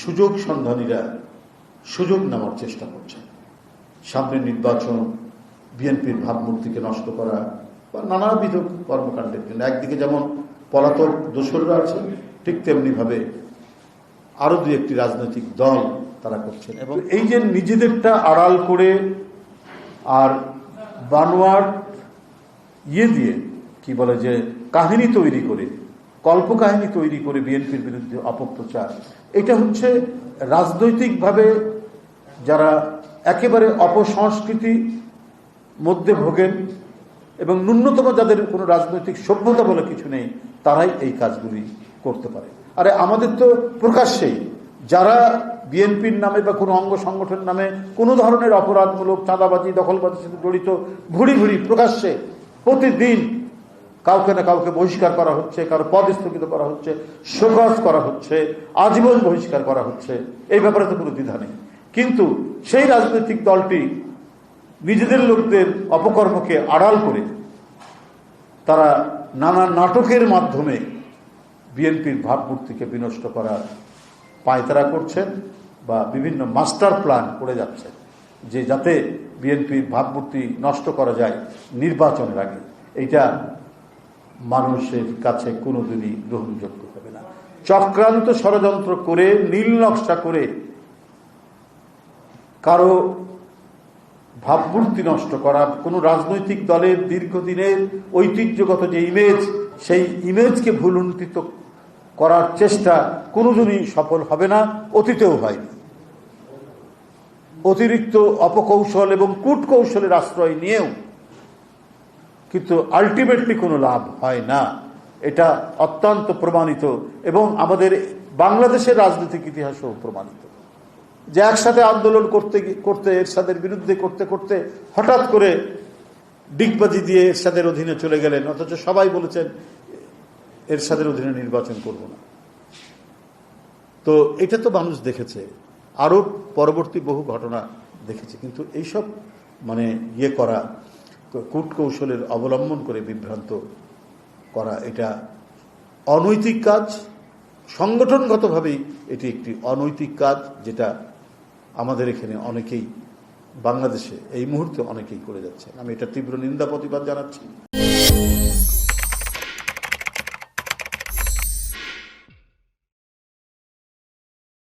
সুযোগ সন্ধানীরা সুযোগ নেওয়ার চেষ্টা করছে। সামনে নির্বাচন, বিএনপির ভাবমূর্তিকে নষ্ট করা বা নানাবিধ কর্মকাণ্ডের জন্য একদিকে যেমন পলাতক দোসররা আছে, ঠিক তেমনিভাবে আরো দুই একটি রাজনৈতিক দল তারা করছেন। এবং এই যে নিজেদেরটা আড়াল করে আর বানোয়ার দিয়ে কি বলে যে কাহিনী তৈরি করে, কল্পকাহিনী তৈরি করে বিএনপির বিরুদ্ধে অপপ্রচার, এটা হচ্ছে রাজনৈতিকভাবে যারা একেবারে অপসংস্কৃতি মধ্যে ভোগেন এবং ন্যূনতম যাদের কোনো রাজনৈতিক সভ্যতা বলে কিছু নেই, তারাই এই কাজগুলি করতে পারে। আরে আমাদের তো প্রকাশ্যেই যারা বিএনপির নামে বা কোনো অঙ্গ সংগঠনের নামে কোনো ধরনের অপরাধমূলক চাঁদাবাজি দখলবাজির সাথে জড়িত ভুড়ি ভুড়ি প্রকাশ্যে প্রতিদিন কাউকে না কাউকে বহিষ্কার করা হচ্ছে, কারো পদ স্থগিত করা হচ্ছে, শোকজ করা হচ্ছে, আজীবন বহিষ্কার করা হচ্ছে। এই ব্যাপারে তো কোনো দ্বিধা নেই। কিন্তু সেই রাজনৈতিক দলটি নিজেদের লোকদের অপকর্মকে আড়াল করে তারা নানা নাটকের মাধ্যমে বিএনপির ভাবমূর্তিকে বিনষ্ট করার পায়তারা করছেন বা বিভিন্ন মাস্টার প্ল্যান করে যাচ্ছেন, যে যাতে বিএনপির ভাবমূর্তি নষ্ট করা যায় নির্বাচনের আগে। এইটা মানুষের কাছে কোনোদিনই গ্রহণযোগ্য হবে না। চক্রান্ত ষড়যন্ত্র করে, নীল নকশা করে কারো ভাবমূর্তি নষ্ট করা, কোনো রাজনৈতিক দলের দীর্ঘদিনের ঐতিহ্যগত যে ইমেজ, সেই ইমেজকে ভুলুণ্ঠিত করার চেষ্টা কোনোদিনই সফল হবে না, অতীতেও হয়নি। অতিরিক্ত অপকৌশল এবং কূটকৌশলের আশ্রয় নিয়েও কিন্তু আলটিমেটলি কোনো লাভ হয় না। এটা অত্যন্ত প্রমাণিত এবং আমাদের বাংলাদেশের রাজনৈতিক ইতিহাসও প্রমাণিত যে একসাথে আন্দোলন করতে করতে এরশাদের বিরুদ্ধে করতে করতে হঠাৎ করে ডিগবাজি দিয়ে এরশাদের অধীনে চলে গেলেন, অথচ সবাই বলেছেন এরশাদের অধীনে নির্বাচন করব না। তো এটা তো মানুষ দেখেছে, আরো পরবর্তী বহু ঘটনা দেখেছে। কিন্তু এইসব মানে করা, কূটকৌশলের অবলম্বন করে বিভ্রান্ত করা, এটা অনৈতিক কাজ। সংগঠনগতভাবেই এটি একটি অনৈতিক কাজ, যেটা আমাদের এখানে অনেকেই, বাংলাদেশে এই মুহূর্তে অনেকেই করে যাচ্ছে। আমি এটা তীব্র নিন্দা প্রতিবাদ জানাচ্ছি।